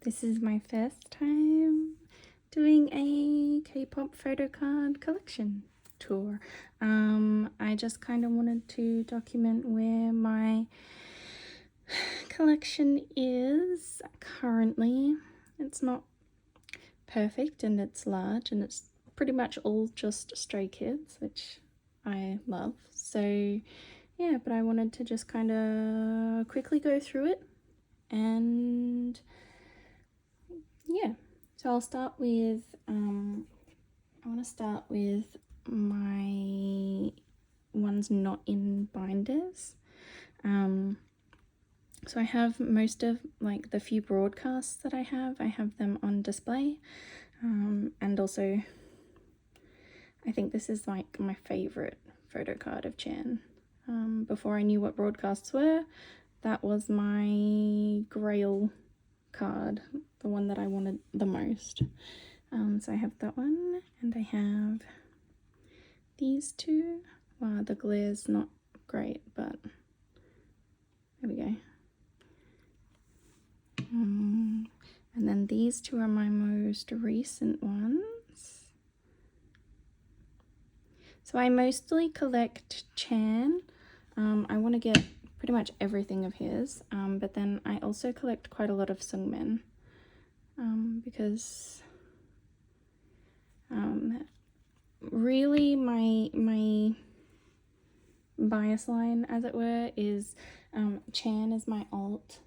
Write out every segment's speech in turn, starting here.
This is my first time doing a K-pop photocard collection tour. I just kind of wanted to document where my collection is currently. It's not perfect and it's large and it's pretty much all just stray kids, which I love. So yeah, but I wanted to just kind of quickly go through it, and yeah, so I'll start with I want to start with my ones not in binders. So I have most of like the few broadcasts that I have them on display, and also I think this is like my favorite photo card of Chan. Before I knew what broadcasts were, that was my grail card, the one that I wanted the most. So I have that one, and I have these two. Wow, the glare's not great, but there we go. And then these two are my most recent ones. So I mostly collect Chan. I want to get pretty much everything of his, but then I also collect quite a lot of Seungmin, because really my bias line, as it were, is Chan is my alt,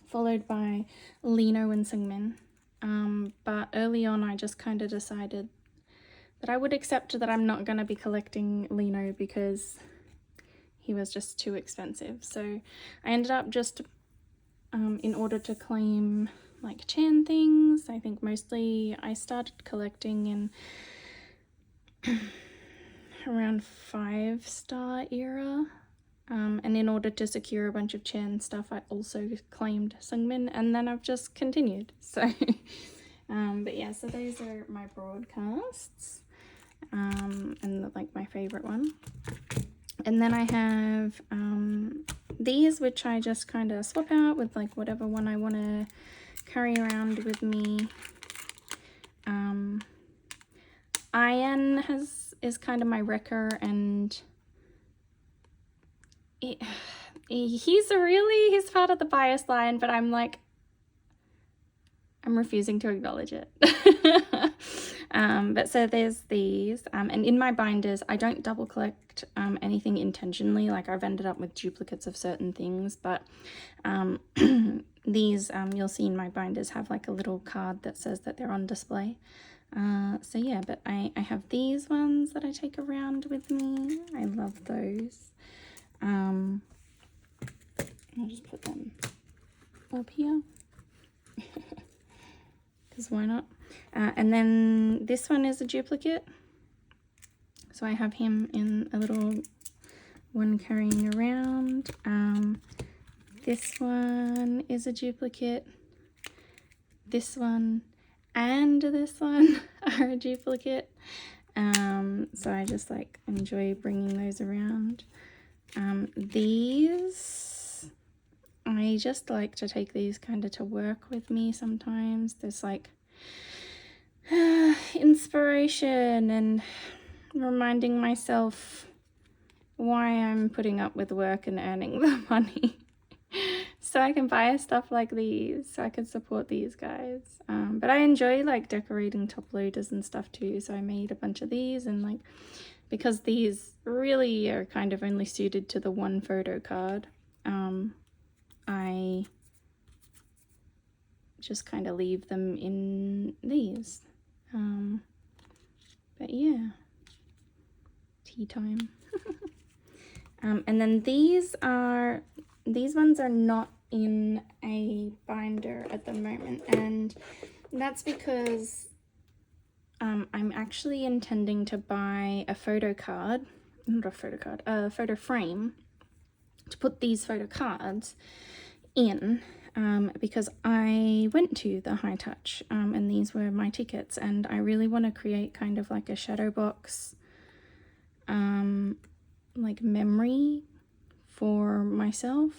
followed by Lino and Seungmin. But early on I just kind of decided that I would accept that I'm not going to be collecting Lino because he was just too expensive. So I ended up just, in order to claim like Chan things, I think mostly I started collecting in around 5-star era. And in order to secure a bunch of Chan stuff, I also claimed Seungmin, and then I've just continued. So, but yeah, so those are my broadcasts, and like my favorite one. And then I have these, which I just kind of swap out with like whatever one I want to carry around with me. Ian is kind of my wrecker, and he's part of the bias line, but I'm refusing to acknowledge it. But so there's these, and in my binders I don't double collect anything intentionally. Like I've ended up with duplicates of certain things, but these you'll see in my binders have like a little card that says that they're on display. So yeah, but I have these ones that I take around with me. I love those. I'll just put them up here because why not? And then this one is a duplicate, so I have him in a little one carrying around. This one is a duplicate. This one and this one are a duplicate. So I just like enjoy bringing those around. These, I just like to take these kind of to work with me sometimes. There's like inspiration and reminding myself why I'm putting up with work and earning the money. So I can buy stuff like these, so I can support these guys. But I enjoy like decorating top loaders and stuff too, so I made a bunch of these, and like because these really are kind of only suited to the one photo card, I just kind of leave them in these. But yeah, tea time. And then these ones are not in a binder at the moment, and that's because I'm actually intending to buy a photo frame to put these photo cards in, because I went to the High Touch, and these were my tickets, and I really want to create kind of like a shadow box like memory for myself.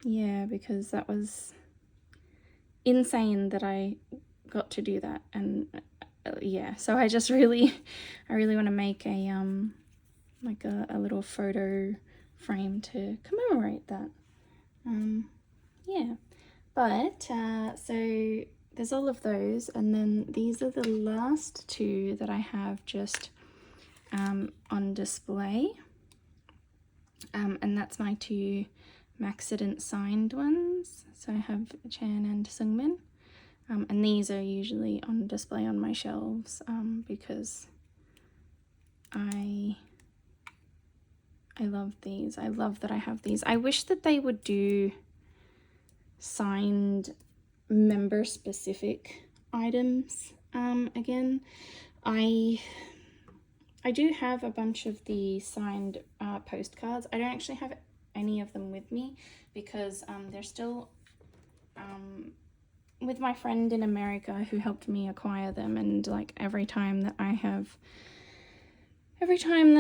yeah, because that was insane that I got to do that. And yeah, so I just really want to make a like a little photo frame to commemorate that. Yeah, but so there's all of those, and then these are the last two that I have just on display, and that's my two Maxident signed ones. So I have Chan and Seungmin, and these are usually on display on my shelves because I love these. I love that I have these. I wish that they would do signed member specific items again. I do have a bunch of the signed postcards. I don't actually have any of them with me because they're still with my friend in America who helped me acquire them, and like every time that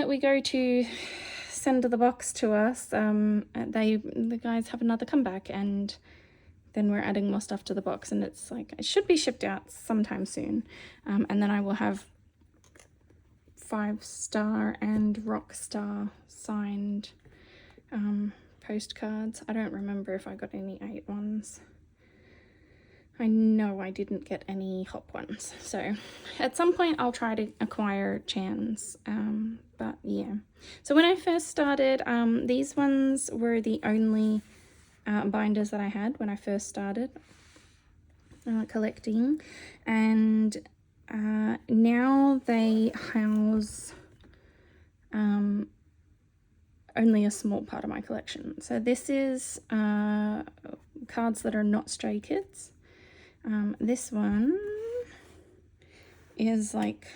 we go to send the box to us, the guys have another comeback, and then we're adding more stuff to the box, and it's like it should be shipped out sometime soon, and then I will have 5-star and Rockstar signed postcards. I don't remember if I got any 8 ones. I know I didn't get any hop ones, so at some point I'll try to acquire Chan's, but yeah. So when I first started, these ones were the only binders that I had when I first started collecting, and now they house only a small part of my collection. So this is cards that are not Stray Kids. This one is like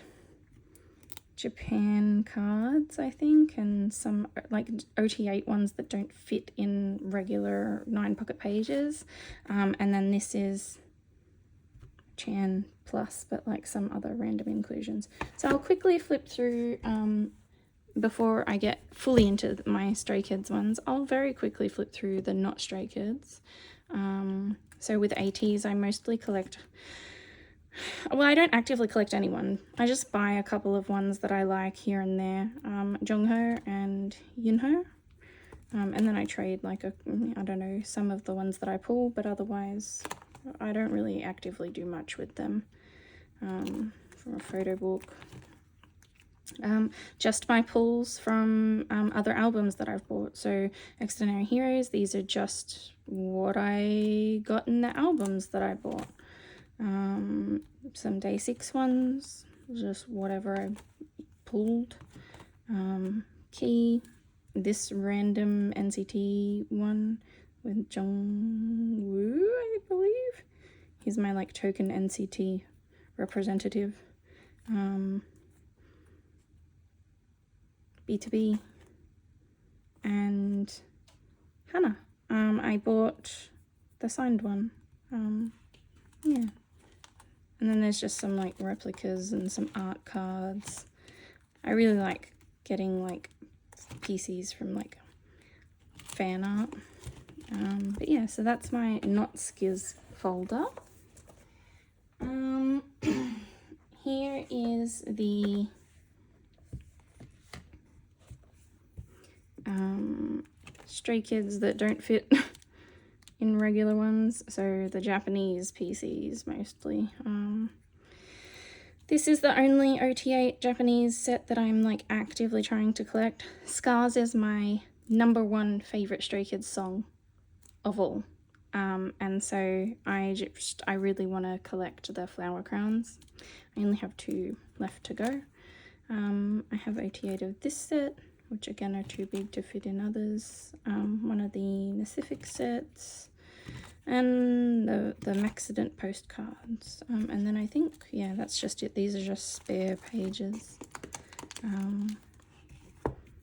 Japan cards, I think, and some like OT8 ones that don't fit in regular 9 pocket pages, and then this is Chan plus, but like some other random inclusions. So I'll quickly flip through before I get fully into my Stray Kids ones. I'll very quickly flip through the not Stray Kids. So with ATs, I mostly collect, well, I don't actively collect anyone. I just buy a couple of ones that I like here and there, Jongho and Yunho, and then I trade like I don't know, some of the ones that I pull, but otherwise I don't really actively do much with them. From a photo book, just my pulls from other albums that I've bought. So Extraordinary Heroes, these are just what I got in the albums that I bought. Some Day 6 ones, just whatever I pulled. Key, this random NCT one with Jungwoo, I believe. He's my like token NCT representative. B2B and Hannah. I bought the signed one. Yeah. And then there's just some like replicas and some art cards. I really like getting like PCs from like fan art. But yeah, so that's my not SKZOO folder. Here is the Stray Kids that don't fit in regular ones, so the Japanese PCs mostly. This is the only OT8 Japanese set that I'm like actively trying to collect. Scars is my #1 favorite Stray Kids song of all, and so I really want to collect the flower crowns. I only have 2 left to go. I have OT8 of this set, which again are too big to fit in others. One of the Pacific sets, and the Maxident postcards. And then I think, yeah, that's just it. These are just spare pages.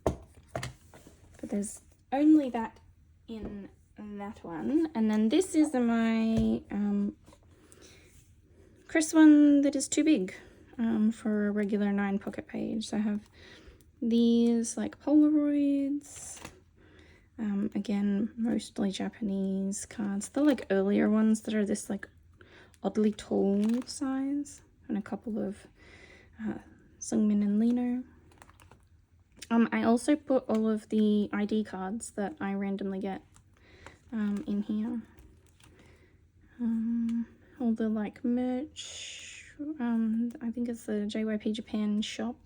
But there's only that in that one. And then this is my Chris one that is too big for a regular 9 pocket page. So I have these like Polaroids, Again, mostly Japanese cards. The like earlier ones that are this like oddly tall size, and a couple of Seungmin and Lino. I also put all of the ID cards that I randomly get in here. All the like merch, I think it's the JYP Japan shop,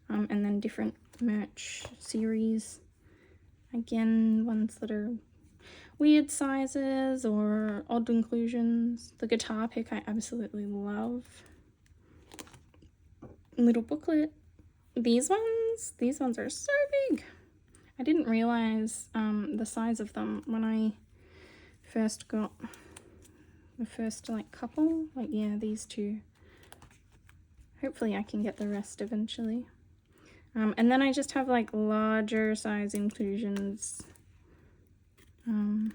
and then different merch series. Again, ones that are weird sizes or odd inclusions. The guitar pick I absolutely love. Little booklet. These ones are so big. I didn't realize the size of them when I first got the first like couple. Like, yeah, these two. Hopefully I can get the rest eventually. And then I just have like larger size inclusions in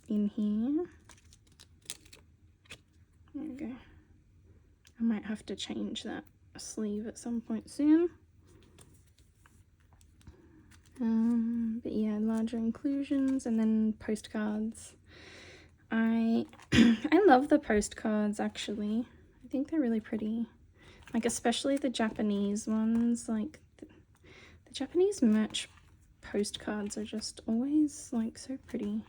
here. There we go. I might have to change that sleeve at some point soon. But yeah, larger inclusions, and then postcards. I love the postcards actually. I think they're really pretty. Like especially the Japanese ones, like the Japanese merch postcards are just always like so pretty.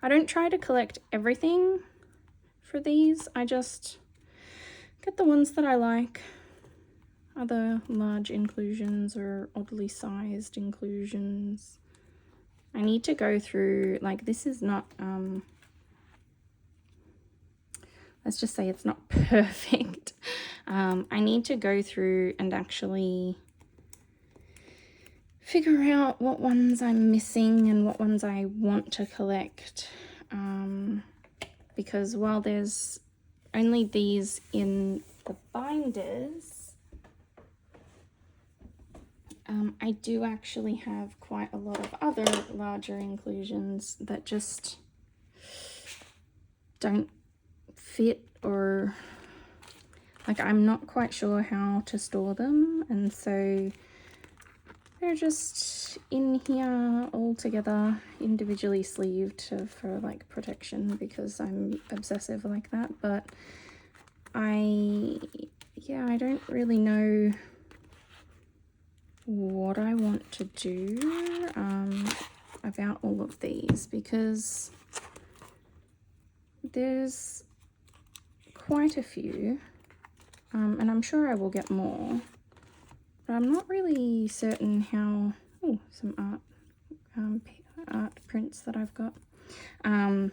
I don't try to collect everything for these. I just get the ones that I like. Other large inclusions or oddly sized inclusions. I need to go through, like this is not, let's just say it's not perfect. I need to go through and actually figure out what ones I'm missing and what ones I want to collect. Because while there's only these in the binders, I do actually have quite a lot of other larger inclusions that just don't fit, or like I'm not quite sure how to store them, and so they're just in here all together, individually sleeved for like protection, because I'm obsessive like that. But I don't really know what I want to do about all of these, because there's quite a few, and I'm sure I will get more, but I'm not really certain how. Oh, some art prints that I've got. I'm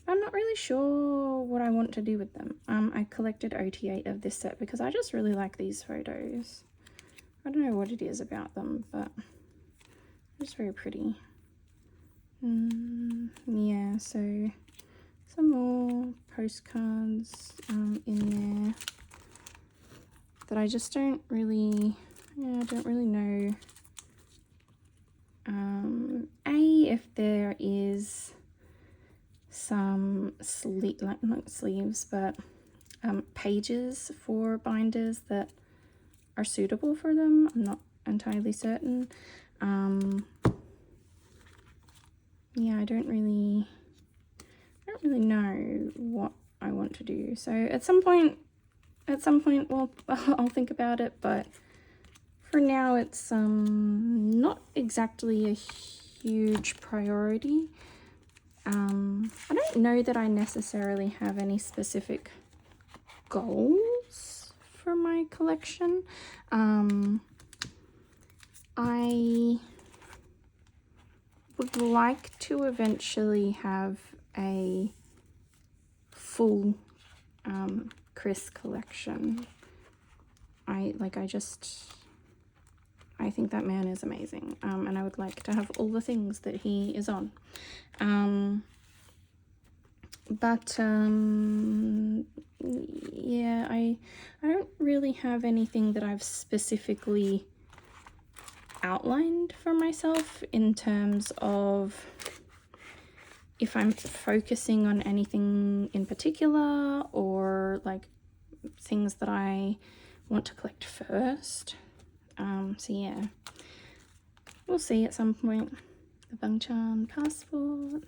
not really sure what I want to do with them. I collected OT8 of this set because I just really like these photos. I don't know what it is about them, but they're just very pretty. Yeah, so some more postcards in there that I just don't really, I don't really know. If there is some not sleeves, but pages for binders that are suitable for them. I'm not entirely certain. Yeah, I don't really know what I want to do. So at some point, well, I'll think about it, but for now it's not exactly a huge priority. I don't know that I necessarily have any specific goals for my collection. I would like to eventually have a full Chris collection. I think that man is amazing, and I would like to have all the things that he is on. Yeah, I don't really have anything that I've specifically outlined for myself in terms of if I'm focusing on anything in particular, or like things that I want to collect first. So yeah, we'll see at some point. The Vanillaxchance passport.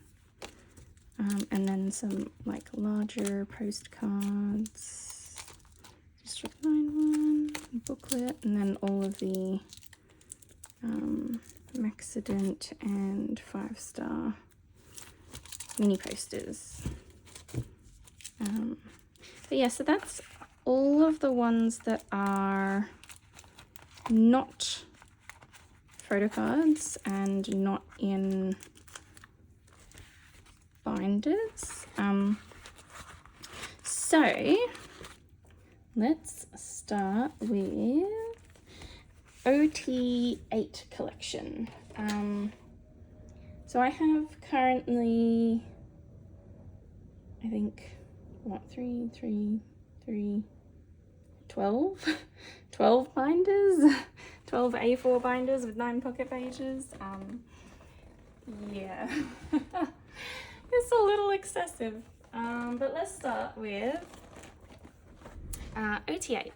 And then some like larger postcards. District 9 one, booklet, and then all of the Maxident and 5-star mini posters. But yeah, so that's all of the ones that are not photocards and not in binders. So let's start with OT8 collection. So I have currently, I think, what, 12 binders, 12 A4 binders with 9 pocket pages. Yeah, it's a little excessive, but let's start with OT8.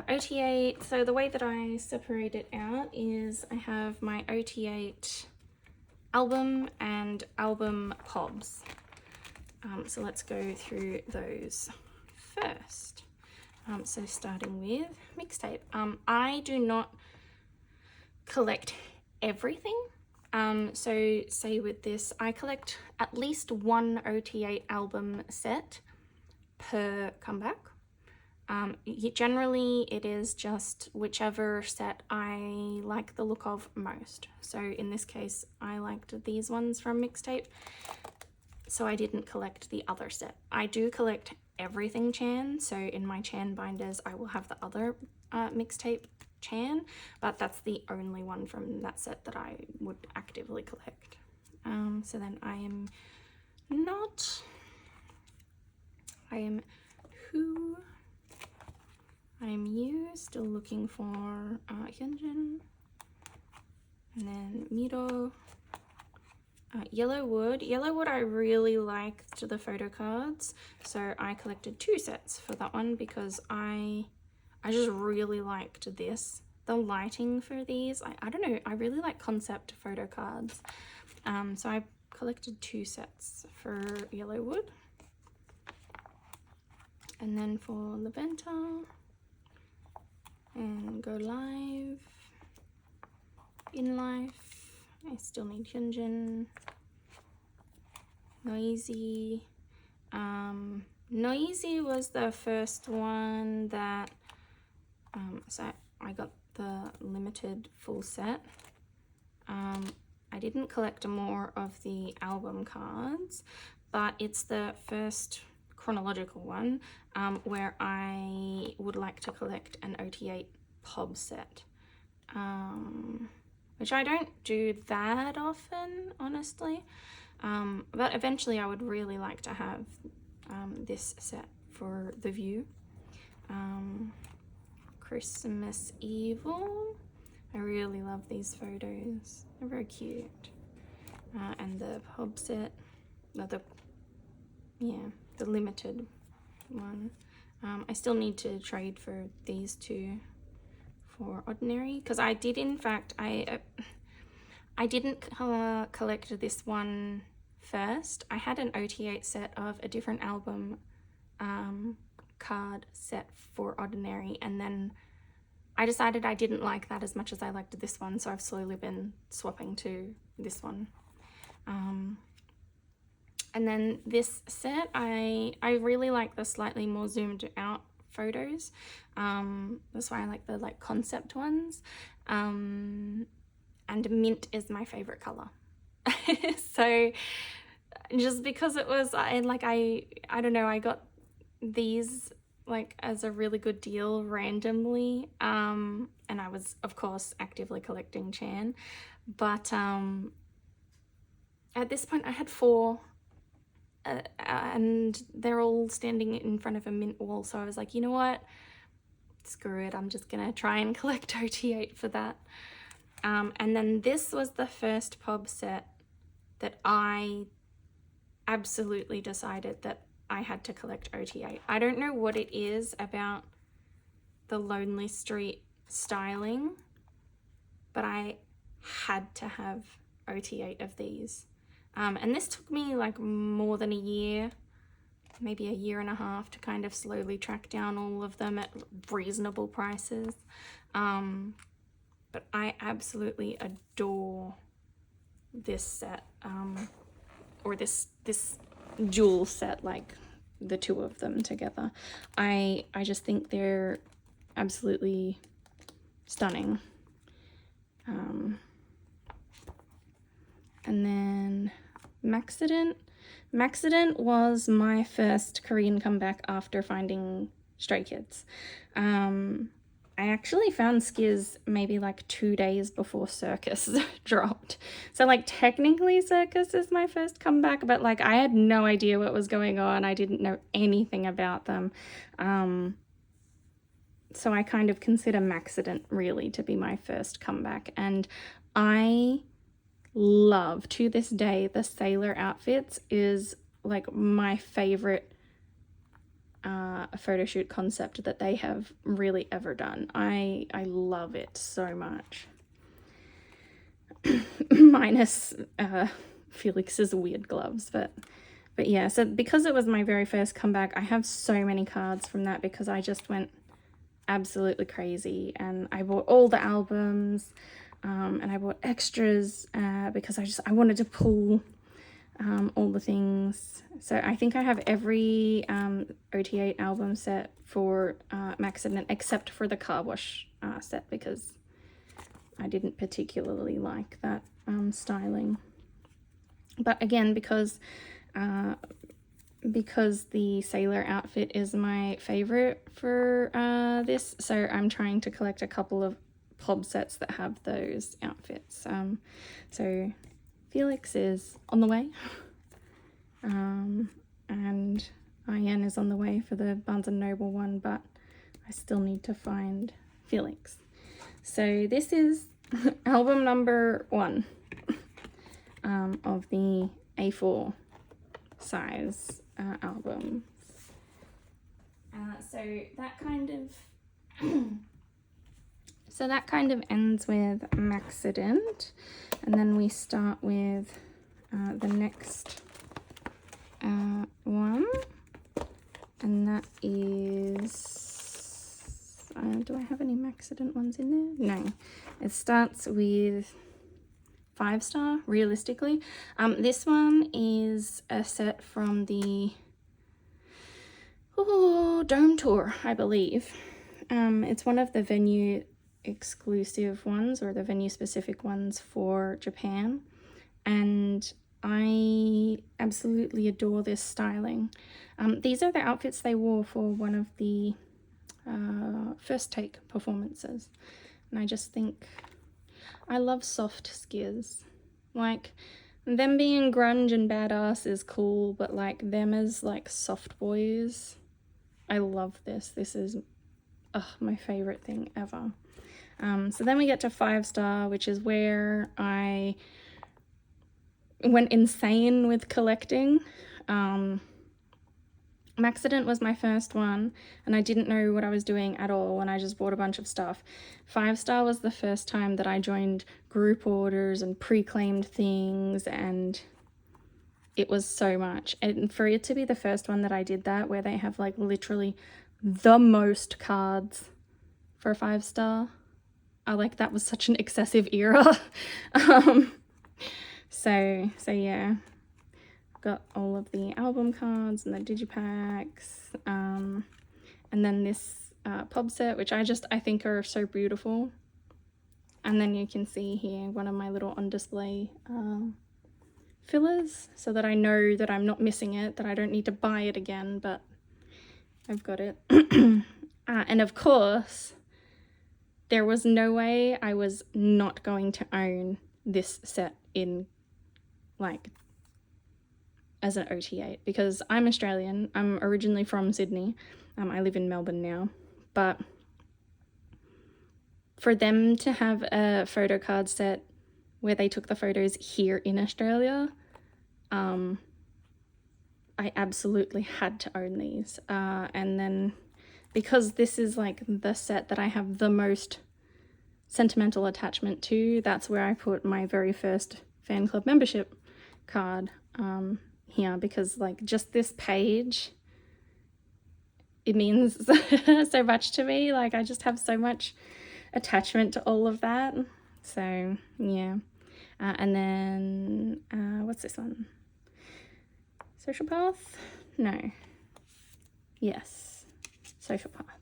OT8, so the way that I separate it out is I have my OT8 album and album pobs. So let's go through those first. So starting with Mixtape. I do not collect everything. So say with this, I collect at least one OT8 album set per comeback. Generally it is just whichever set I like the look of most. So in this case, I liked these ones from Mixtape, so I didn't collect the other set. I do collect everything Chan, so in my Chan binders I will have the other Mixtape Chan, but that's the only one from that set that I would actively collect. So then I am you, still looking for Hyunjin, and then Miro. Yellowwood, I really liked the photo cards, so I collected 2 sets for that one because I just really liked this. The lighting for these, I don't know, I really like concept photo cards. So I collected 2 sets for Yellowwood. And then for Laventa and Go Live, In Life, I still need Hyunjin, Noisy. Noisy was the first one that, so I got the limited full set. I didn't collect more of the album cards, but it's the first chronological one where I would like to collect an OT8 pob set. Which I don't do that often, honestly, but eventually I would really like to have this set for the view. Christmas Evil, I really love these photos, they're very cute. And the pob set, the limited one. I still need to trade for these 2 for Ordinary, because I did, in fact, I didn't collect this one first. I had an OT8 set of a different album card set for Ordinary, and then I decided I didn't like that as much as I liked this one, so I've slowly been swapping to this one. And then this set, I really like the slightly more zoomed out photos. That's why I like the concept ones. And mint is my favorite color. So just because it was, I don't know, I got these as a really good deal randomly. And I was, of course, actively collecting Chan. But at this point I had 4. And they're all standing in front of a mint wall, so I was like, you know what, screw it, I'm just gonna try and collect OT8 for that. And then this was the first pob set that I absolutely decided that I had to collect OT8. I don't know what it is about the Lonely Street styling, but I had to have OT8 of these. And this took me like more than a year, maybe a year and a half, to kind of slowly track down all of them at reasonable prices. But I absolutely adore this set, or this jewel set, like the two of them together. I just think they're absolutely stunning. And then Maxident. Maxident was my first Korean comeback after finding Stray Kids. I actually found SKZOO maybe like 2 days before Circus dropped. So like technically Circus is my first comeback, but like I had no idea what was going on. I didn't know anything about them. So I kind of consider Maxident really to be my first comeback. And I love, to this day, the sailor outfits is like my favorite photo shoot concept that they have really ever done. I love it so much. Minus Felix's weird gloves, but yeah, so because it was my very first comeback, I have so many cards from that because I just went absolutely crazy, and I bought all the albums, and I bought extras because I wanted to pull all the things. So I think I have every OT8 album set for Maxident except for the car wash set, because I didn't particularly like that styling. But again, because the sailor outfit is my favorite for this, so I'm trying to collect a couple of pob sets that have those outfits. So Felix is on the way, and Ian is on the way for the Barnes & Noble one, but I still need to find Felix. So this is album number 1 of the A4 size album. So that kind of ends with Maxident, and then we start with the next one, and that is do I have any Maxident ones in there? No. It starts with 5-star, realistically. This one is a set from the Dome Tour, I believe. It's one of the venue exclusive ones, or the venue specific ones for Japan, and I absolutely adore this styling. These are the outfits they wore for one of the first take performances, and I just think I love soft SKZOO. Like, them being grunge and badass is cool, but like them as like soft boys, I love this. This is my favorite thing ever. So then we get to 5-star, which is where I went insane with collecting. Maxident was my first one, and I didn't know what I was doing at all, and I just bought a bunch of stuff. 5-star was the first time that I joined group orders and pre-claimed things, and it was so much. And for it to be the first one that I did that, where they have like literally the most cards for 5-star, like that was such an excessive era. So yeah, got all of the album cards and the digipacks, and then this pub set, which I think are so beautiful. And then you can see here one of my little on display fillers, so that I know that I'm not missing it, that I don't need to buy it again, but I've got it. And of course, there was no way I was not going to own this set in, like, as an OT8, because I'm Australian. I'm originally from Sydney. I live in Melbourne now, but for them to have a photo card set where they took the photos here in Australia, I absolutely had to own these. And then because this is like the set that I have the most sentimental attachment to. That's where I put my very first fan club membership card here, because like just this page, it means so much to me. Like I just have so much attachment to all of that. So yeah. And then what's this one? Social Path? No. Yes. Social Path.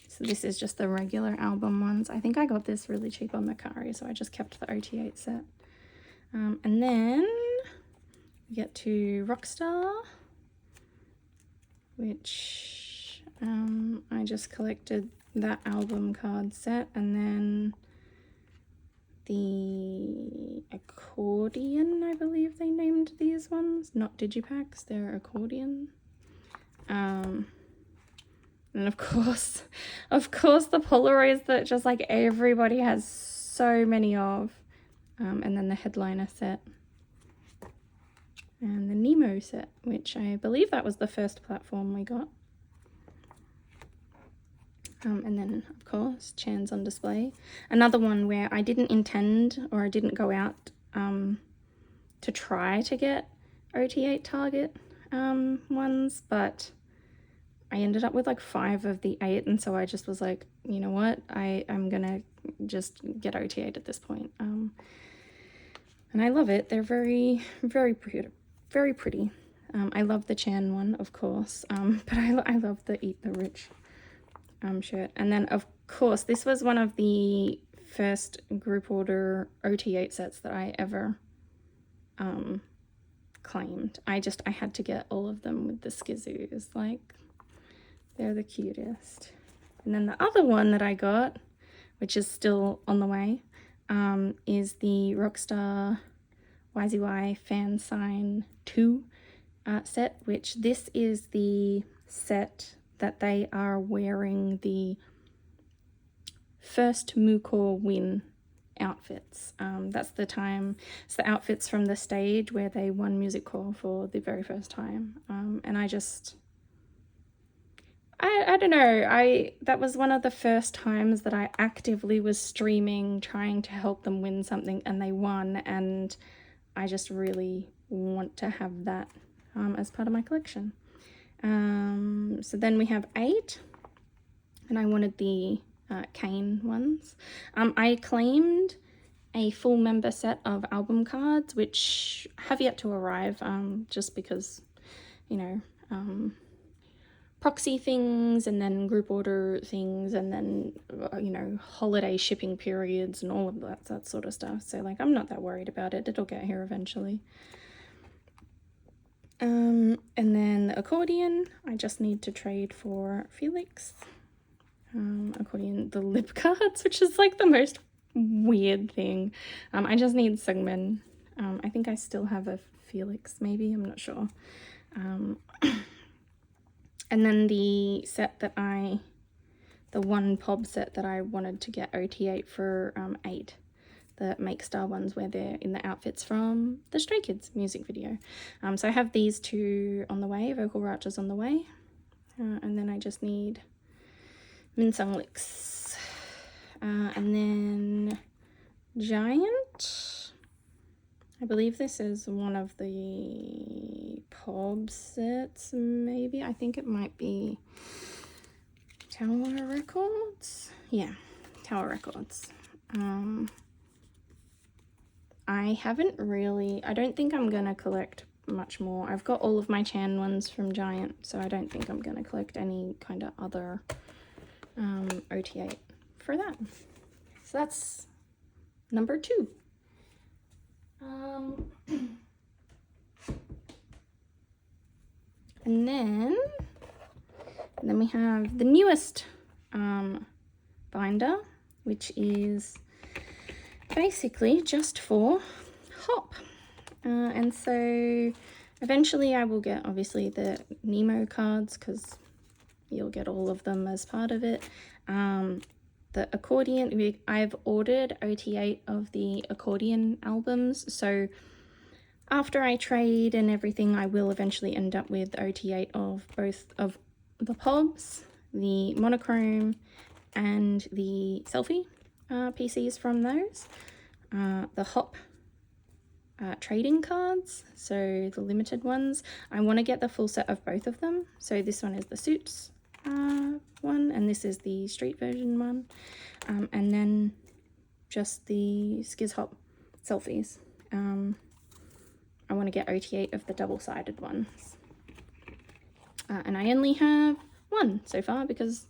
So this is just the regular album ones. I think I got this really cheap on Mercari, so I just kept the OT8 set. And then we get to Rockstar, which I just collected that album card set, and then the accordion, I believe they named these ones, not digipacks, they're accordion. And of course the Polaroids that just like everybody has so many of. And then the headliner set. And the Nemo set, which I believe that was the first platform we got. And then, of course, Chan's on display. Another one where I didn't intend, or I didn't go out to try to get OT8 Target ones, but I ended up with like 5 of the 8, and so I just was like, you know what, I'm gonna just get OT8 at this point. And I love it. They're very, very pretty. Very pretty. I love the Chan one, of course, but I love the Eat the Rich shirt. And then, of course, this was one of the first group order OT8 sets that I ever claimed. I had to get all of them with the SKZOOs. Like, they're the cutest. And then the other one that I got, which is still on the way, is the Rockstar YZY Fan Sign 2 set, which this is the set that they are wearing the first Mucor win outfits. That's the time, it's the outfits from the stage where they won Music Core for the very first time. And I don't know, that was one of the first times that I actively was streaming, trying to help them win something, and they won, and I just really want to have that as part of my collection. So then we have 8, and I wanted the Kane ones. I claimed a full member set of album cards, which have yet to arrive, just because, you know, proxy things, and then group order things, and then, you know, holiday shipping periods and all of that sort of stuff. So, like, I'm not that worried about it. It'll get here eventually. And then the accordion, I just need to trade for Felix. Accordion, the lip cards, which is like the most weird thing. I just need Seungmin. I think I still have a Felix, maybe, I'm not sure. And then the set that the one pob set that I wanted to get OT8 for 8, the Make Star ones where they're in the outfits from the Stray Kids music video. So I have these 2 on the way, Vocal Raptors on the way, and then I just need Minsung Licks. And then Giant, I believe this is one of the Pob sets, maybe. I think it might be Tower Records. Yeah, Tower Records. I don't think I'm gonna collect much more. I've got all of my Chan ones from Giant, so I don't think I'm gonna collect any kind of other OT8 for that. So that's number 2. And then we have the newest binder, which is basically just for Hop. And so eventually I will get, obviously, the Nemo cards, because you'll get all of them as part of it. The accordion, I've ordered OT8 of the accordion albums, so after I trade and everything, I will eventually end up with OT8 of both of the Pobs, the Monochrome, and the selfie PCs from those. The Hop trading cards, so the limited ones. I want to get the full set of both of them. So this one is the Suits one, and this is the Street version one. And then just the SKZOO selfies. I want to get OT8 of the double-sided ones. And I only have one so far because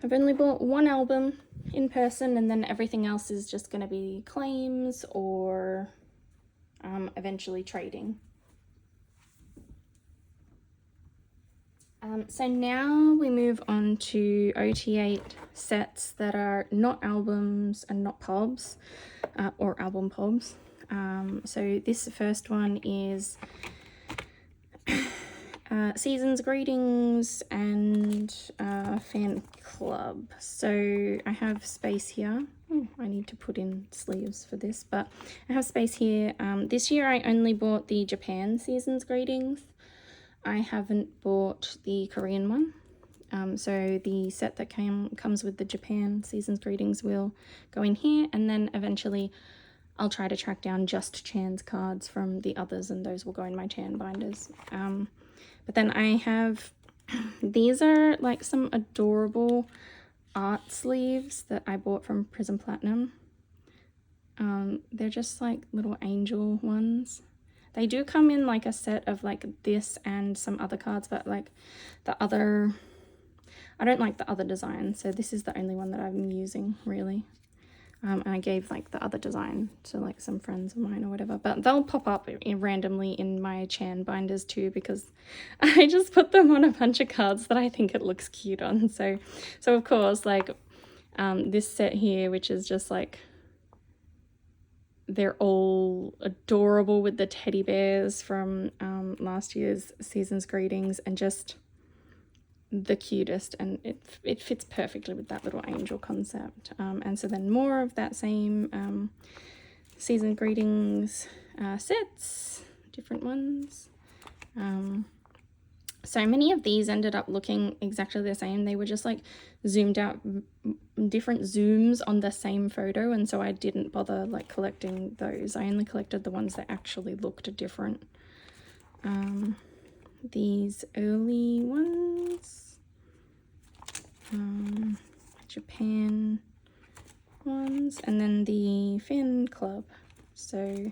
I've only bought one album in person, and then everything else is just going to be claims or eventually trading. So now we move on to OT8 sets that are not albums and not pobs, or album pobs. So this first one is Seasons, Greetings, and Fan Club. So I have space here. Oh, I need to put in sleeves for this, but I have space here. This year I only bought the Japan Seasons Greetings. I haven't bought the Korean one. So the set that comes with the Japan Seasons Greetings will go in here, and then eventually I'll try to track down just Chan's cards from the others, and those will go in my Chan binders. But then I have, these are like some adorable art sleeves that I bought from Prism Platinum. They're just like little angel ones. They do come in like a set of like this and some other cards, but like the other, I don't like the other design, so this is the only one that I'm using really. And I gave like the other design to like some friends of mine or whatever, but they'll pop up randomly in my Chan binders too, because I just put them on a bunch of cards that I think it looks cute on. So of course, like this set here, which is just like, they're all adorable with the teddy bears from last year's Seasons Greetings, and just the cutest, and it fits perfectly with that little angel concept. And so then more of that same Season Greetings sets, different ones. So many of these ended up looking exactly the same. They were just like zoomed out, different zooms on the same photo, and so I didn't bother like collecting those. I only collected the ones that actually looked different. These early ones, Japan ones, and then the Fan Club. So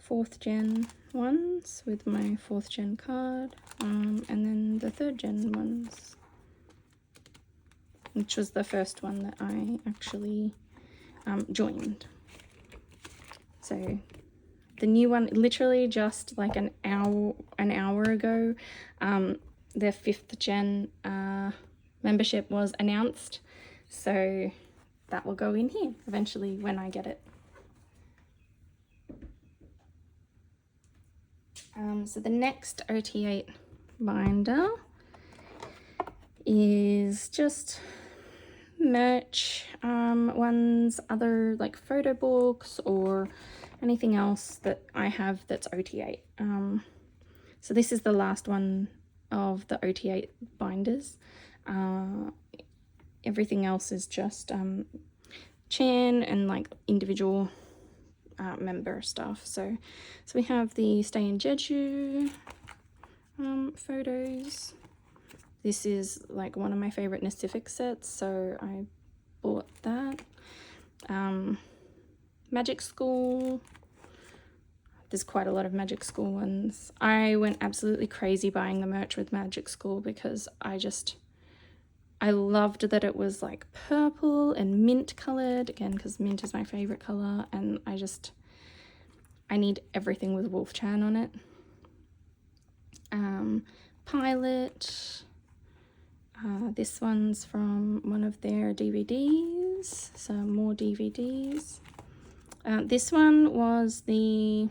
4th gen ones with my 4th gen card, and then the 3rd gen ones, which was the first one that I actually joined. So the new one, literally just like an hour ago, their 5th gen membership was announced, so that will go in here eventually when I get it. So the next OT8 binder is just merch ones, other like photo books or anything else that I have that's OT8. So this is the last one of the OT8 binders. Everything else is just Chan and like individual member stuff. So we have the Stay in Jeju photos. This is like one of my favorite Pacific sets, so I bought that. Magic School. There's quite a lot of Magic School ones. I went absolutely crazy buying the merch with Magic School because I loved that it was like purple and mint colored, again because mint is my favorite color, and I need everything with Wolf Chan on it. Pilot. This one's from one of their DVDs, so more DVDs. This one was the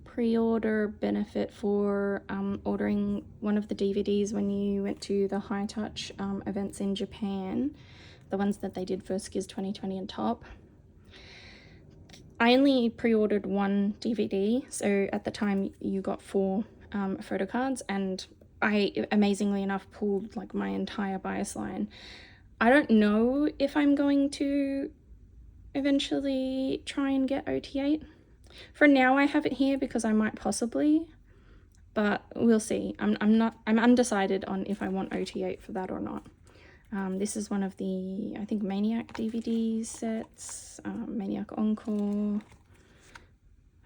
pre-order benefit for ordering one of the DVDs when you went to the High Touch events in Japan, the ones that they did for SKZOO 2020 and Top. I only pre-ordered one DVD, so at the time you got 4 photo cards, and I amazingly enough pulled like my entire bias line. I don't know if I'm going to eventually try and get OT8. For now I have it here because I might possibly, but we'll see. I'm undecided on if I want OT8 for that or not. This is one of the, I think, Maniac DVD sets, Maniac Encore,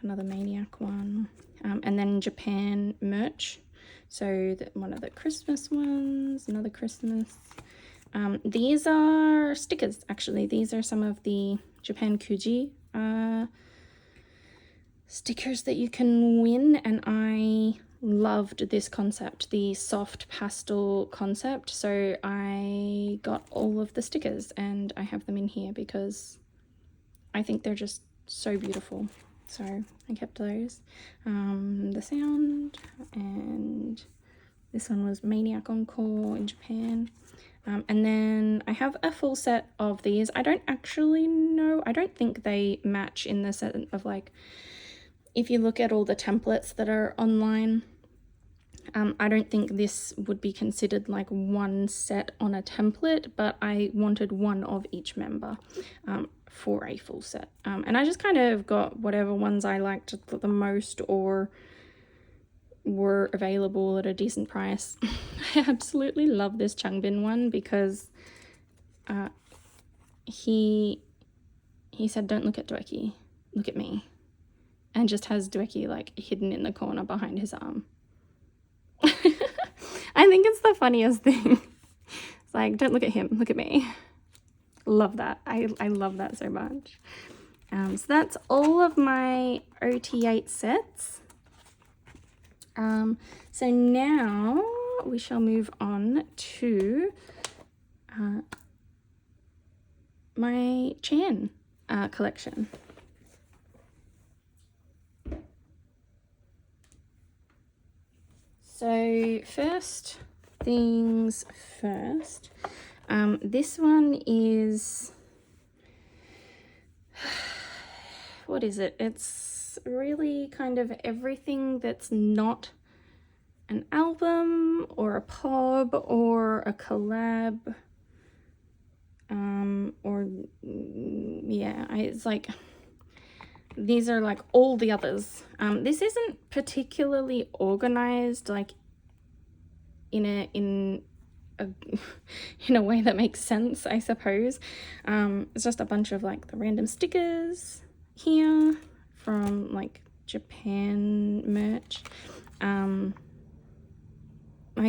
another Maniac one, and then Japan merch. So one of the Christmas ones, another Christmas. These are stickers, actually. These are some of the Japan Kuji stickers that you can win, and I loved this concept, the soft pastel concept, so I got all of the stickers and I have them in here because I think they're just so beautiful. So I kept those. The sound, and this one was Maniac Encore in Japan. And then I have a full set of these. I don't actually know, I don't think they match in the set of, like, if you look at all the templates that are online, I don't think this would be considered like one set on a template, but I wanted one of each member for a full set. And I just kind of got whatever ones I liked the most or were available at a decent price. I absolutely love this Changbin one because he said, "Don't look at Dweki, look at me," and just has Dweki like hidden in the corner behind his arm. I think it's the funniest thing. It's like, don't look at him, look at me. Love that. I love that so much. So that's all of my OT8 sets. So now we shall move on to my Chan collection. So first things first, this one is, what is it? It's really kind of everything that's not an album or a pob or a collab, or yeah, it's like, these are like all the others. This isn't particularly organized like in a way that makes sense, I suppose. It's just a bunch of like the random stickers here from like Japan merch. I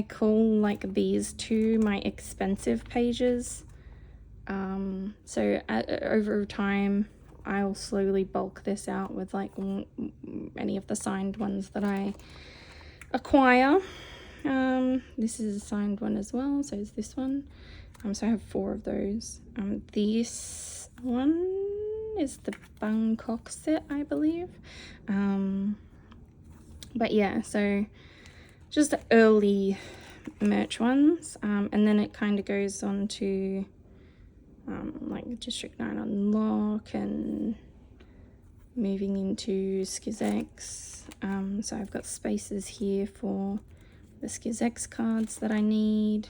call like these two my expensive pages. So over time I'll slowly bulk this out with like any of the signed ones that I acquire. This is a signed one as well, so is this one. So I have 4 of those. This one is the Bangkok set, I believe. But yeah, so just the early merch ones, and then it kind of goes on to like District 9 Unlock and moving into SKZOO. So I've got spaces here for the SKZOO cards that I need.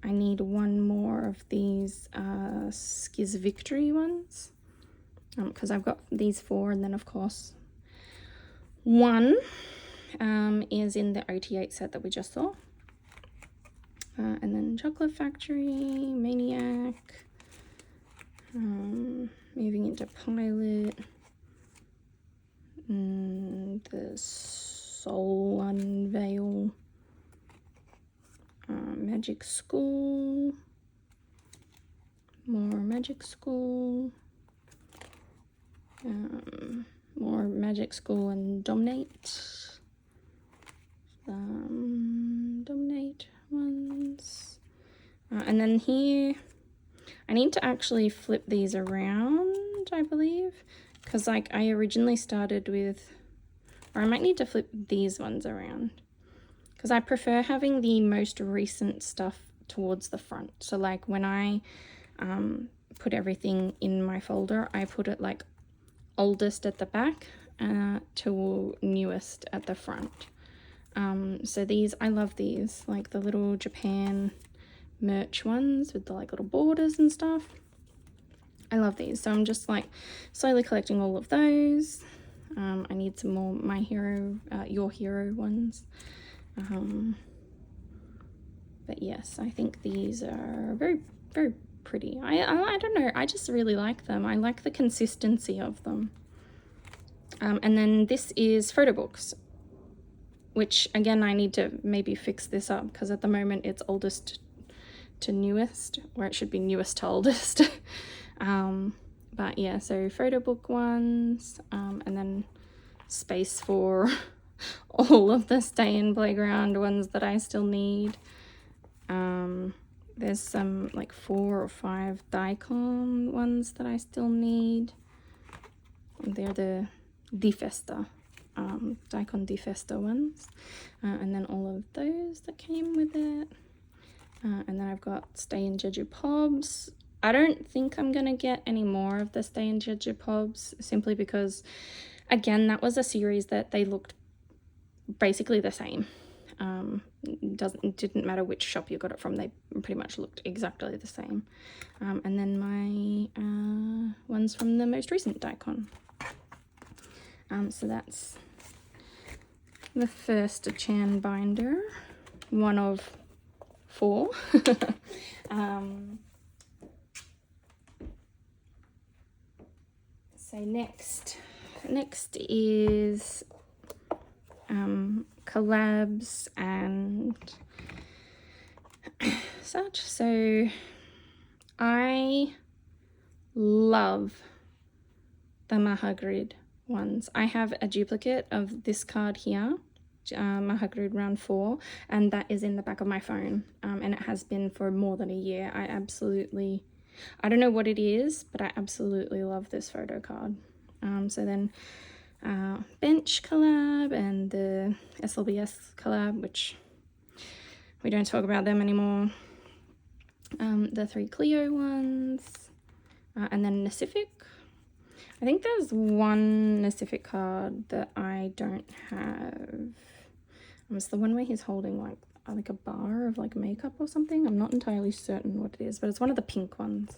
I need one more of these Skiz Victory ones, because I've got these 4, and then of course one is in the OT8 set that we just saw. And then Chocolate Factory, Maniac, moving into Pilot, the Soul Unveil, Magic School, more Magic School, more Magic School and Dominate, Dominate ones, and then here I need to actually flip these around, I believe, because like I originally started with, or I might need to flip these ones around because I prefer having the most recent stuff towards the front. So like when I put everything in my folder, I put it like oldest at the back to newest at the front. So these, I love these, like the little Japan merch ones with the like little borders and stuff. I love these, so I'm just like slowly collecting all of those. I need some more My Hero, Your Hero ones. But yes, I think these are very, very pretty. I don't know, I just really like them. I like the consistency of them. And then this is photo books, which again, I need to maybe fix this up because at the moment it's oldest to newest, or it should be newest to oldest. But yeah, so photo book ones, and then space for all of the stay in playground ones that I still need. There's some like 4 or 5 daikon ones that I still need. They're the Defesta, daikon Defesta ones, and then all of those that came with it. And then I've got Stay in Jeju Pobs. I don't think I'm gonna get any more of the Stay in Jeju Pobs, simply because, again, that was a series that they looked basically the same. It didn't matter which shop you got it from, they pretty much looked exactly the same. And then my ones from the most recent daikon. So that's the first Chan binder, one of 4. So next is collabs and such. So I love the Mahagrid ones. I have a duplicate of this card here, Mahagrid round 4, and that is in the back of my phone, and it has been for more than a year. I don't know what it is, but I absolutely love this photo card. So then bench collab and the SLBS collab, which we don't talk about them anymore. The 3 Clio ones, and then Pacific. I think there's one Pacific card that I don't have. It's the one where he's holding like a bar of like makeup or something. I'm not entirely certain what it is, but it's one of the pink ones.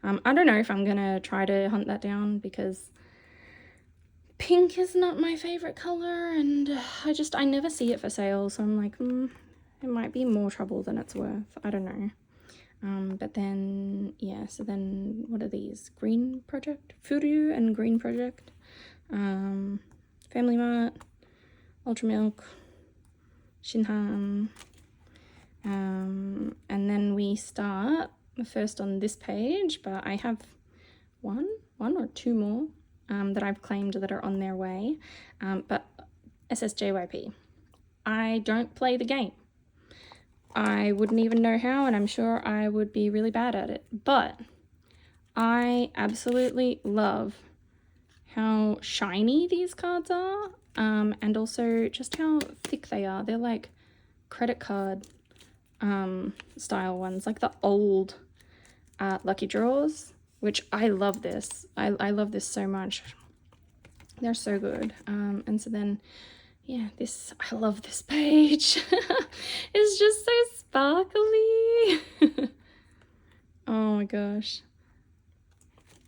I don't know if I'm gonna try to hunt that down because pink is not my favorite color, and I never see it for sale, so I'm like, it might be more trouble than it's worth. I don't know. But then, yeah, so then what are these? Green Project? Furyu and Green Project. Family Mart, Ultra Milk, Shinhan. And then we start first on this page, but I have one or 2 more that I've claimed that are on their way. But SSJYP. I don't play the game. I wouldn't even know how, and I'm sure I would be really bad at it. But I absolutely love how shiny these cards are, and also just how thick they are. They're like credit card style ones, like the old Lucky Draws, which I love this. I love this so much. They're so good. And so then, yeah, I love this page. It's just so sparkly. Oh my gosh.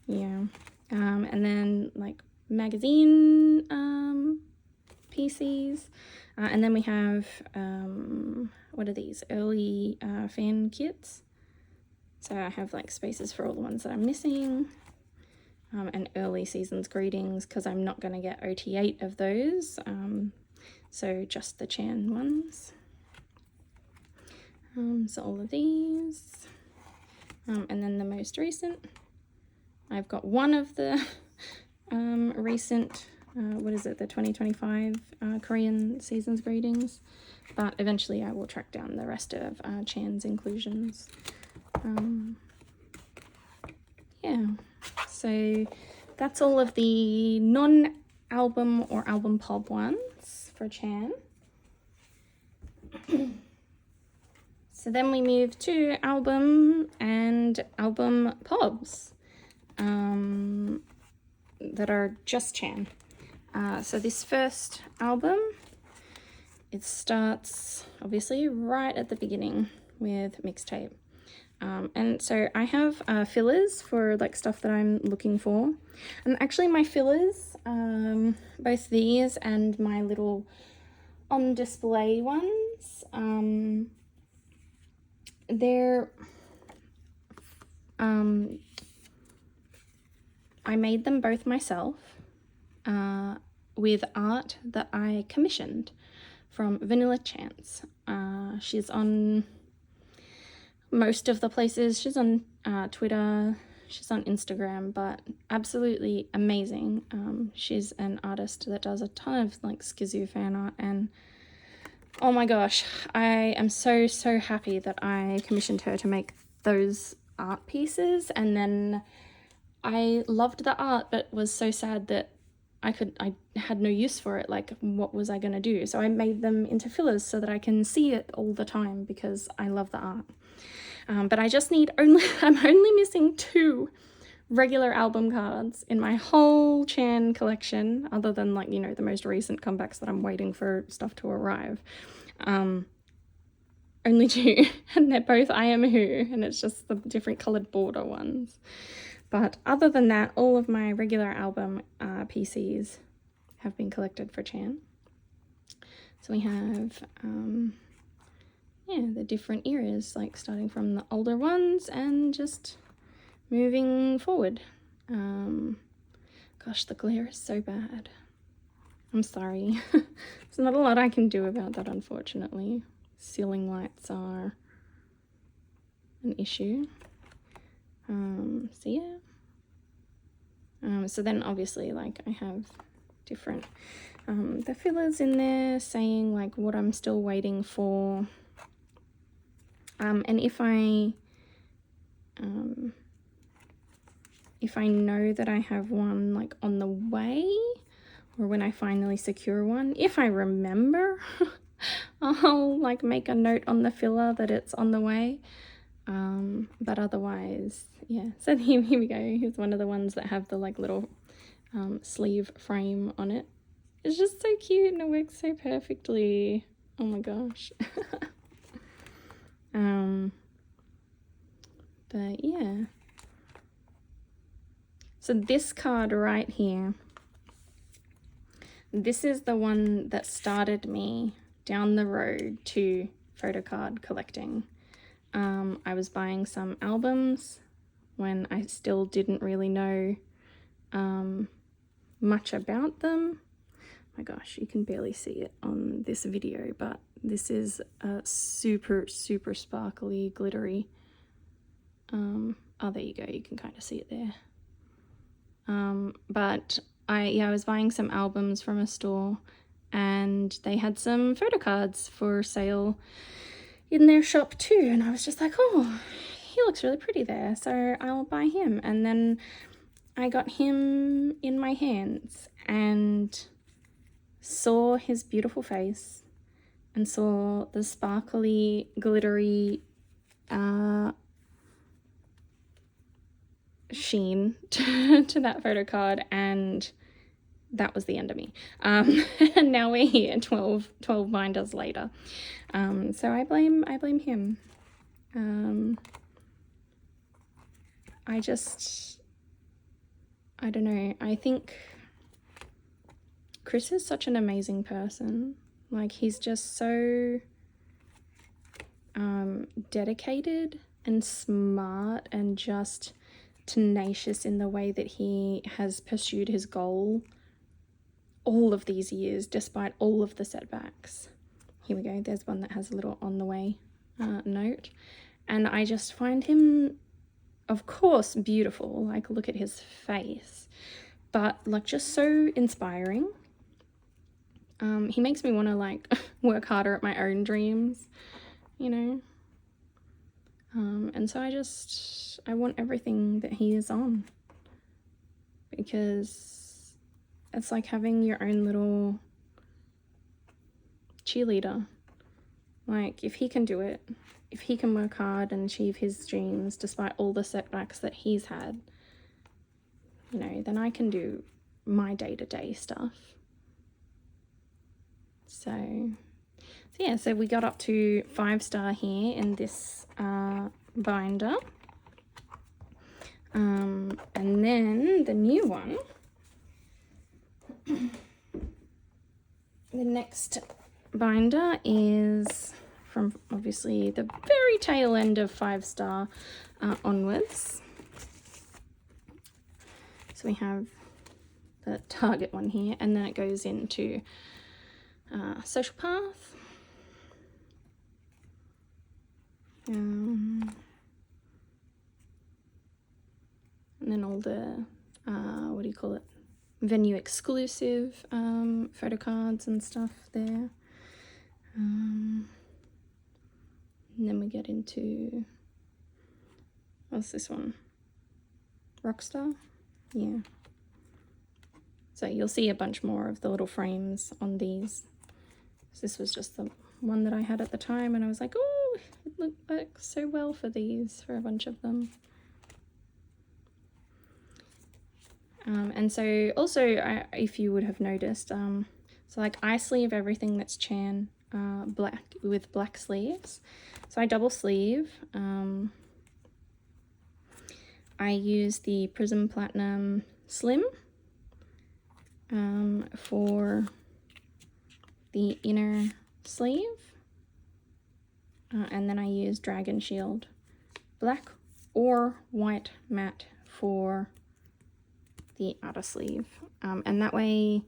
Yeah. And then like magazine PCs. And then we have, what are these? Early fan kits. So I have like spaces for all the ones that I'm missing. And early seasons greetings, because I'm not going to get OT8 of those. So just the Chan ones. So all of these. And then the most recent. I've got one of the recent, what is it, the 2025 Korean seasons greetings. But eventually I will track down the rest of Chan's inclusions. Yeah, so that's all of the non-album or album pop ones for Chan. So then we move to album and album pobs that are just Chan. So this first album, it starts obviously right at the beginning with Mixtape. And so I have fillers for like stuff that I'm looking for. And actually my fillers, both these and my little on display ones, they're, I made them both myself with art that I commissioned from Vanillaxchance. She's on most of the places. She's on Twitter, she's on Instagram, but absolutely amazing. She's an artist that does a ton of like SKZOO fan art, and oh my gosh, I am so happy that I commissioned her to make those art pieces. And then I loved the art, but was so sad that I had no use for it. Like, what was I gonna do? So I made them into fillers so that I can see it all the time because I love the art. But I just need I'm only missing 2 regular album cards in my whole Chan collection, other than like, you know, the most recent comebacks that I'm waiting for stuff to arrive. Only 2, and they're both I Am Who, and it's just the different coloured border ones. But other than that, all of my regular album PCs have been collected for Chan. So we have, yeah, the different eras, like starting from the older ones and just moving forward. Gosh, the glare is so bad. I'm sorry. There's not a lot I can do about that, unfortunately. Ceiling lights are an issue. So yeah. So then obviously, like, I have different the fillers in there saying like what I'm still waiting for. And if I know that I have one like on the way, or when I finally secure one, if I remember, I'll like make a note on the filler that it's on the way. But otherwise, yeah. So here we go. Here's one of the ones that have the like little sleeve frame on it. It's just so cute and it works so perfectly. Oh my gosh. But yeah. So this card right here, this is the one that started me down the road to photocard collecting. I was buying some albums when I still didn't really know much about them. My gosh, you can barely see it on this video, but this is a super sparkly, glittery. Oh, there you go, you can kind of see it there. But I was buying some albums from a store, and they had some photocards for sale in their shop too, and I was just like, oh, he looks really pretty there, so I'll buy him. And then I got him in my hands and saw his beautiful face and saw the sparkly, glittery sheen to that photocard, and that was the end of me. And now we're here 12 binders later. So I blame him. I don't know. I think Chris is such an amazing person. Like, he's just so dedicated and smart and just tenacious in the way that he has pursued his goal all of these years, despite all of the setbacks. Here we go. There's one that has a little on the way note. And I just find him, of course, beautiful. Like, look at his face. But, like, just so inspiring. He makes me want to, like, work harder at my own dreams, you know? And so I want everything that he is on. Because it's like having your own little cheerleader. Like, if he can do it, if he can work hard and achieve his dreams despite all the setbacks that he's had, you know, then I can do my day-to-day stuff. So yeah, so we got up to 5-star here in this binder. And then the new one, the next binder is from obviously the very tail end of 5-star onwards. So we have the Target one here, and then it goes into Social Path. And then all the, what do you call it? Venue exclusive photo cards and stuff there. And then we get into, what's this one? Rockstar? Yeah. So you'll see a bunch more of the little frames on these. So this was just the one that I had at the time, and I was like, oh, it works so well for these, for a bunch of them. And so also, if you would have noticed, so like I sleeve everything that's Chan black with black sleeves. So I double sleeve. I use the Prism Platinum Slim for the inner sleeve. And then I use Dragon Shield black or white matte for the outer sleeve. And that way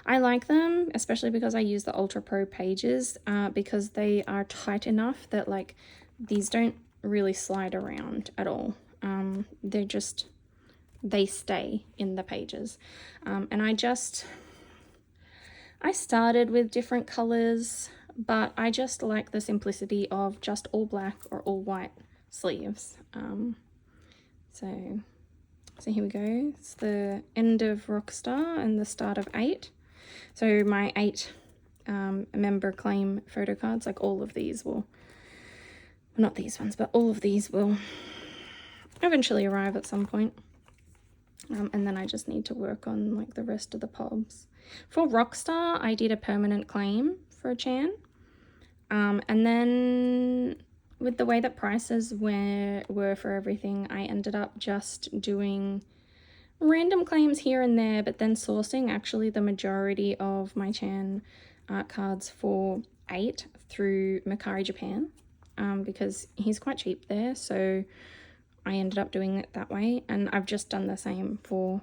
I like them, especially because I use the Ultra Pro pages, because they are tight enough that like these don't really slide around at all. They stay in the pages. And I started with different colors, but I just like the simplicity of just all black or all white sleeves. So here we go. It's the end of Rockstar and the start of 8. So my 8 member claim photo cards, like all of these will, well, not these ones, but all of these will eventually arrive at some point. And then I just need to work on like the rest of the pobs. For Rockstar, I did a permanent claim for a Chan. And then with the way that prices were for everything, I ended up just doing random claims here and there, but then sourcing actually the majority of my Chan cards for 8 through Mercari Japan, because he's quite cheap there, so I ended up doing it that way. And I've just done the same for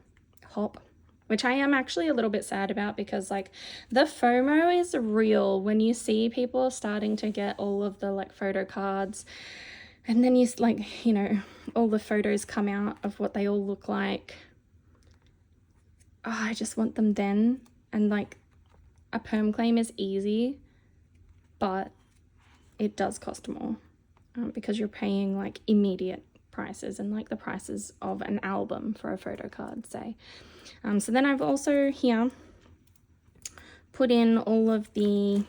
Hop, which I am actually a little bit sad about, because like the FOMO is real when you see people starting to get all of the like photo cards, and then you like, you know, all the photos come out of what they all look like. Oh, I just want them then. And like a perm claim is easy, but it does cost more, because you're paying like immediate prices and like the prices of an album for a photo card, say. So then I've also here put in all of the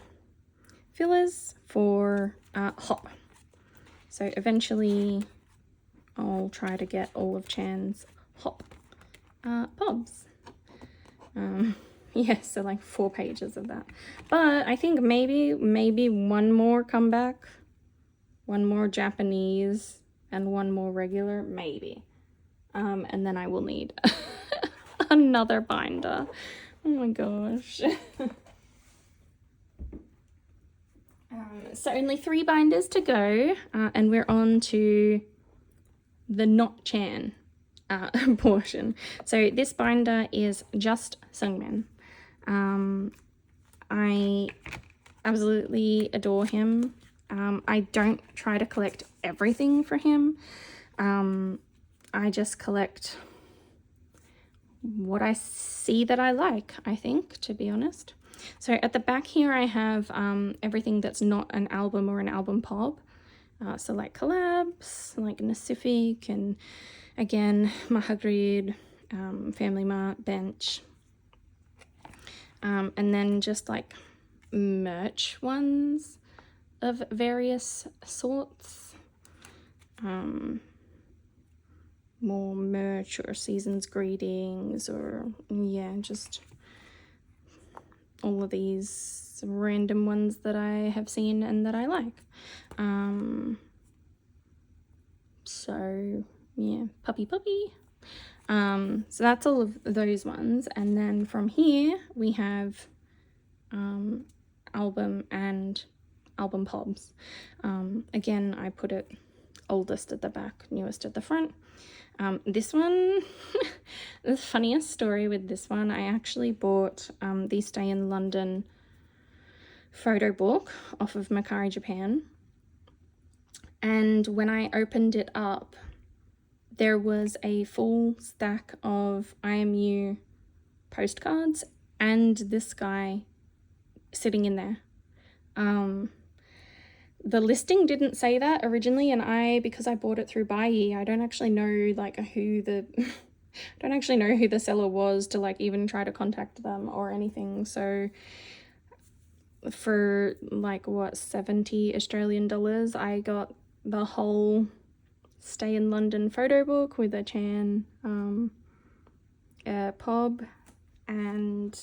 fillers for Hop. So eventually I'll try to get all of Chan's Hop pobs. Yeah, so like 4 pages of that. But I think maybe one more comeback, one more Japanese, and one more regular, maybe. And then I will need another binder. Oh my gosh. So only 3 binders to go, and we're on to the not Chan portion. So this binder is just Seungmin. I absolutely adore him. I don't try to collect everything for him. I just collect what I see that I like, I think, to be honest. So at the back here I have everything that's not an album or an album pob. So like collabs, like Nacific, and again, Mahagrid, Family Mart, Bench. And then just like merch ones of various sorts. More merch or season's greetings, or yeah, just all of these random ones that I have seen and that I like. So yeah, puppy. So that's all of those ones, and then from here we have album and album pobs. Again, I put it oldest at the back, newest at the front. This one, the funniest story with this one, I actually bought the Stay in London photo book off of Mercari Japan, and when I opened it up, there was a full stack of IMU postcards and this guy sitting in there. The listing didn't say that originally, and because I bought it through Buyee, I don't actually know like who the I don't actually know who the seller was to like even try to contact them or anything. So for like what, 70 Australian dollars, I got the whole Stay in London photo book with a Chan pob and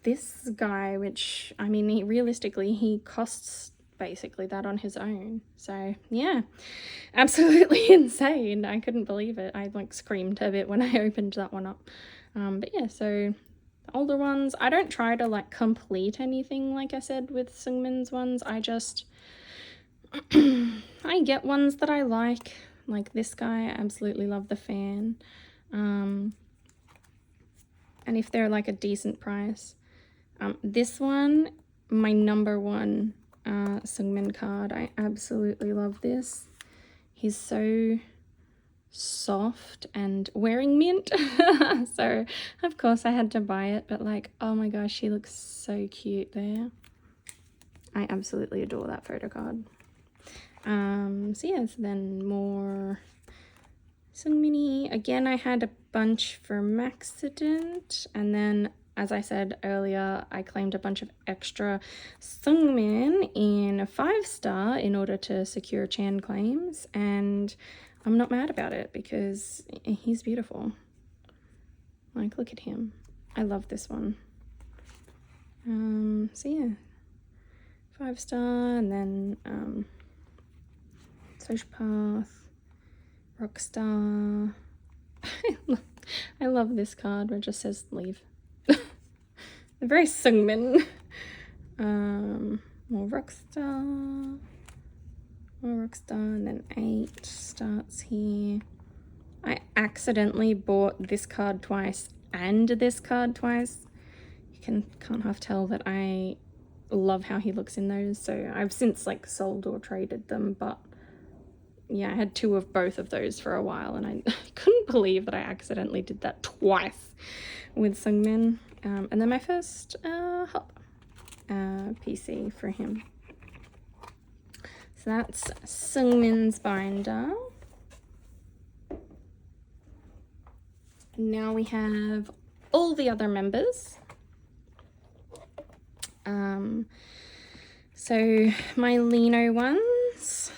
this guy, which I mean, realistically he costs basically that on his own. So yeah, absolutely insane. I couldn't believe it. I like screamed a bit when I opened that one up. But yeah, so the older ones, I don't try to like complete anything like I said with Seungmin's ones. I just I get ones that I like this guy. I absolutely love the fan. And if they're like a decent price. This one, my number one Seungmin card. I absolutely love this. He's so soft and wearing mint. So of course I had to buy it, but like, oh my gosh, he looks so cute there. I absolutely adore that photo card. So yeah, so then more Seungmin. Again, I had a bunch for Maxident, and then as I said earlier, I claimed a bunch of extra Seungmin in a 5-star in order to secure Chan claims, and I'm not mad about it because he's beautiful. Like, look at him. I love this one. So yeah, 5-star, and then Sociopath, Rockstar. I love this card where it just says leave. Very Seungmin. More Rockstar, and then 8 starts here. I accidentally bought this card twice and this card twice. You can't half tell that I love how he looks in those, so I've since like sold or traded them, but yeah, I had 2 of both of those for a while, and I couldn't believe that I accidentally did that twice with Seungmin. And then my first hop PC for him. So that's Seungmin's binder. Now we have all the other members. So my Lino ones,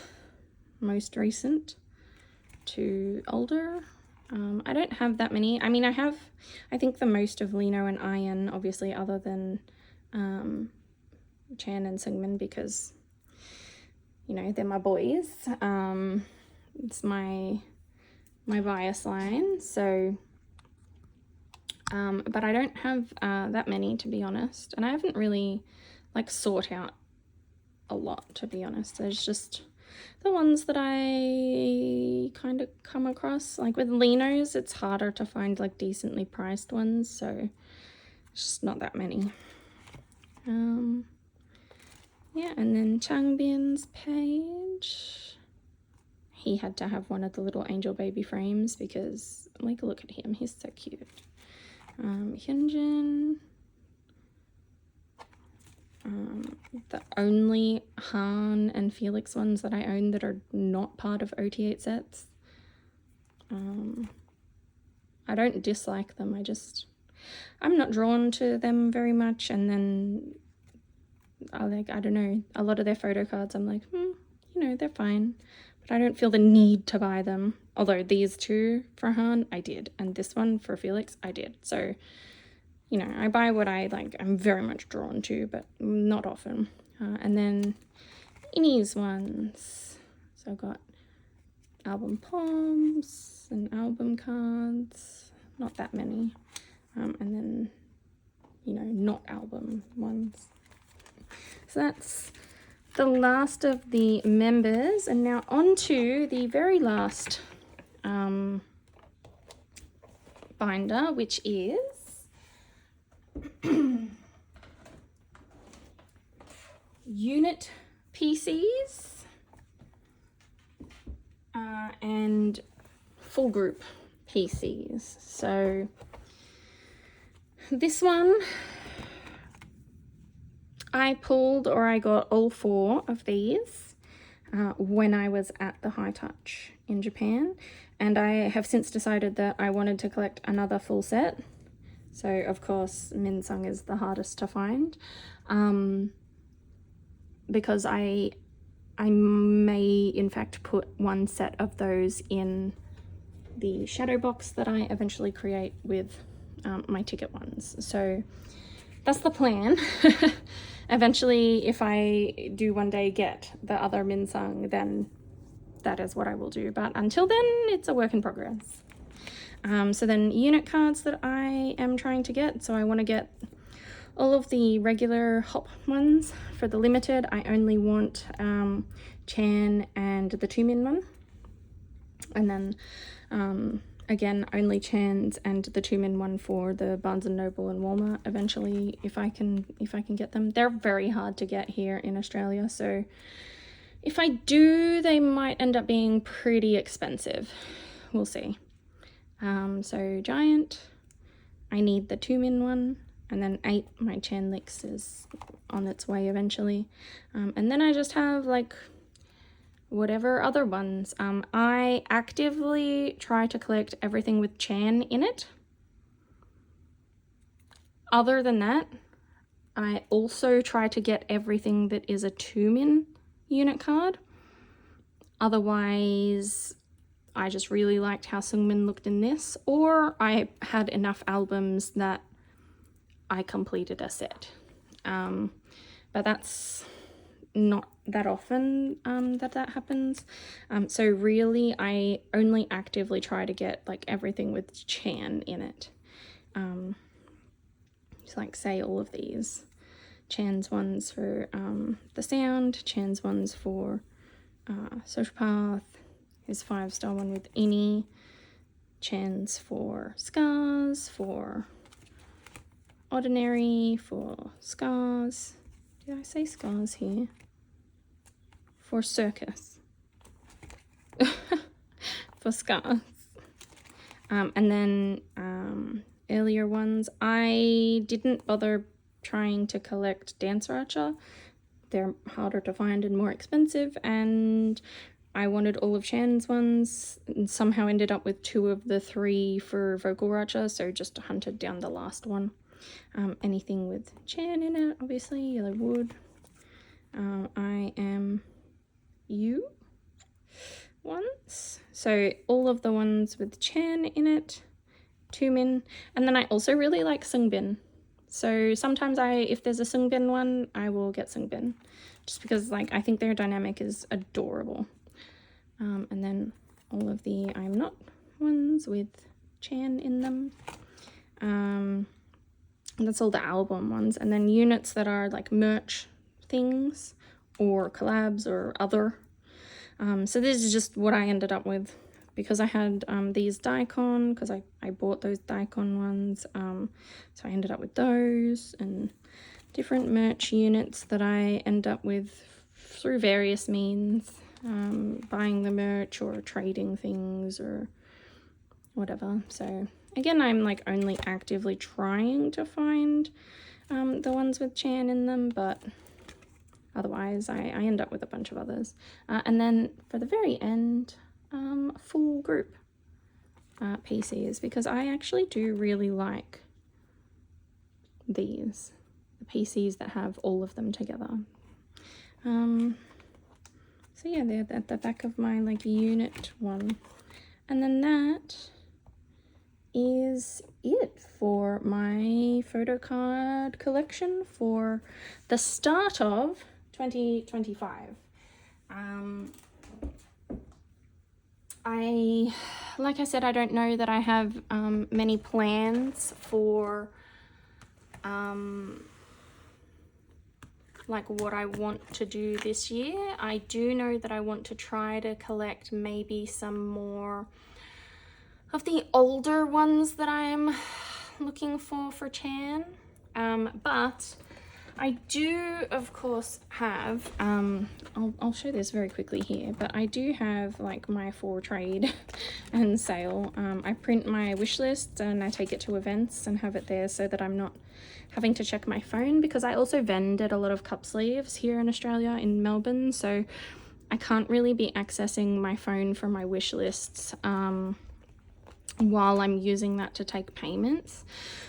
most recent to older. I don't have that many. I mean, I think the most of Lino and Iron, obviously, other than Chan and Seungmin, because, you know, they're my boys. It's my bias line, so but I don't have that many, to be honest, and I haven't really like sought out a lot, to be honest. There's just the ones that I kind of come across. Like with Linos, it's harder to find like decently priced ones, so just not that many. Yeah, and then Changbin's page. He had to have one of the little angel baby frames because, like, look at him, he's so cute. Hyunjin. The only Han and Felix ones that I own that are not part of OT8 sets. I don't dislike them, I'm not drawn to them very much, and then I don't know, a lot of their photo cards I'm like, you know, they're fine, but I don't feel the need to buy them. Although these 2 for Han I did, and this one for Felix I did. So you know, I buy what I like, I'm very much drawn to, but not often. And then Innie's ones. So I've got album poems and album cards, not that many. And then, you know, not album ones. So that's the last of the members, and now on to the very last binder, which is unit PCs and full group PCs. So this one I pulled, or I got all 4 of these when I was at the High Touch in Japan, and I have since decided that I wanted to collect another full set. So of course Minsung is the hardest to find, because I may in fact put one set of those in the shadow box that I eventually create with my ticket ones. So that's the plan. Eventually, if I do one day get the other Minsung, then that is what I will do. But until then, it's a work in progress. So then unit cards that I am trying to get. So I want to get all of the regular hop ones. For the limited, I only want Chan and the 2min one. And then again, only Chan's and the 2min one for the Barnes & Noble and Walmart eventually, if I can get them. They're very hard to get here in Australia, so if I do, they might end up being pretty expensive. We'll see. So Giant, I need the 2min one, and then 8, my Chanlix is on its way eventually. And then I just have like whatever other ones. I actively try to collect everything with Chan in it. Other than that, I also try to get everything that is a 2min unit card. Otherwise, I just really liked how Seungmin looked in this, or I had enough albums that I completed a set. But that's not that often that happens. So really I only actively try to get like everything with Chan in it. Just like say all of these. Chan's ones for the sound, Chan's ones for Social Path, his 5-star one with Innie, Chan's for Scars, for Ordinary, for Scars. Did I say Scars here? For Circus. For Scars. And then earlier ones, I didn't bother trying to collect Dance Archer. They're harder to find and more expensive, and I wanted all of Chan's ones and somehow ended up with 2 of the 3 for Vocal Racha, so just hunted down the last one. Anything with Chan in it, obviously, Yellow Wood. I Am You ones. So all of the ones with Chan in it, 2min, and then I also really like Seungmin. So sometimes if there's a Seungmin one, I will get Seungmin, just because like I think their dynamic is adorable. And then all of the I'm Not ones with Chan in them. That's all the album ones, and then units that are like merch things or collabs or other. So this is just what I ended up with, because I had these Daikon, because I bought those Daikon ones, so I ended up with those, and different merch units that I end up with through various means, buying the merch or trading things or whatever. So again, I'm like only actively trying to find the ones with Chan in them, but otherwise I end up with a bunch of others. And then for the very end, full group PCs, because I actually do really like these, the PCs that have all of them together. So yeah, they're at the back of my like unit one. And then that is it for my Photocard collection for the start of 2025. Like I said, I don't know that I have many plans for like what I want to do this year. I do know that I want to try to collect maybe some more of the older ones that I'm looking for Chan, but I do of course have I'll show this very quickly here, but I do have like my for trade and sale. I print my wish list and I take it to events and have it there so that I'm not having to check my phone, because I also vended a lot of cup sleeves here in Australia, in Melbourne, so I can't really be accessing my phone for my wish lists while I'm using that to take payments.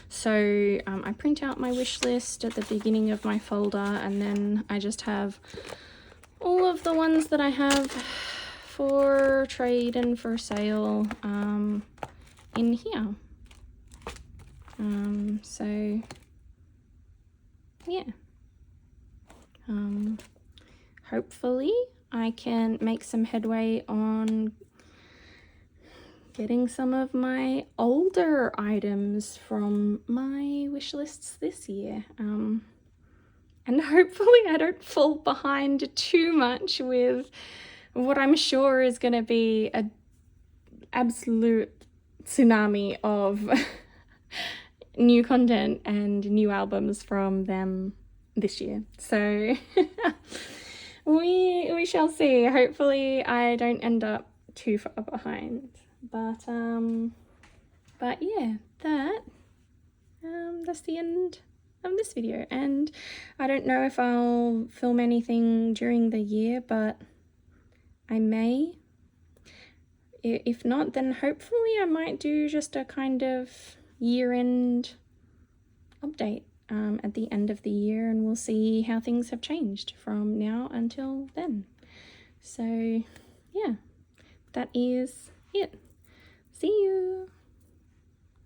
So I print out my wish list at the beginning of my folder, and then I just have all of the ones that I have for trade and for sale in here. So yeah, hopefully I can make some headway on getting some of my older items from my wish lists this year, and hopefully I don't fall behind too much with what I'm sure is going to be an absolute tsunami of new content and new albums from them this year. So we shall see. Hopefully I don't end up too far behind. But yeah, that's the end of this video, and I don't know if I'll film anything during the year, but I may. If not, then hopefully I might do just a kind of year-end update at the end of the year, and we'll see how things have changed from now until then. So yeah, that is it. See you!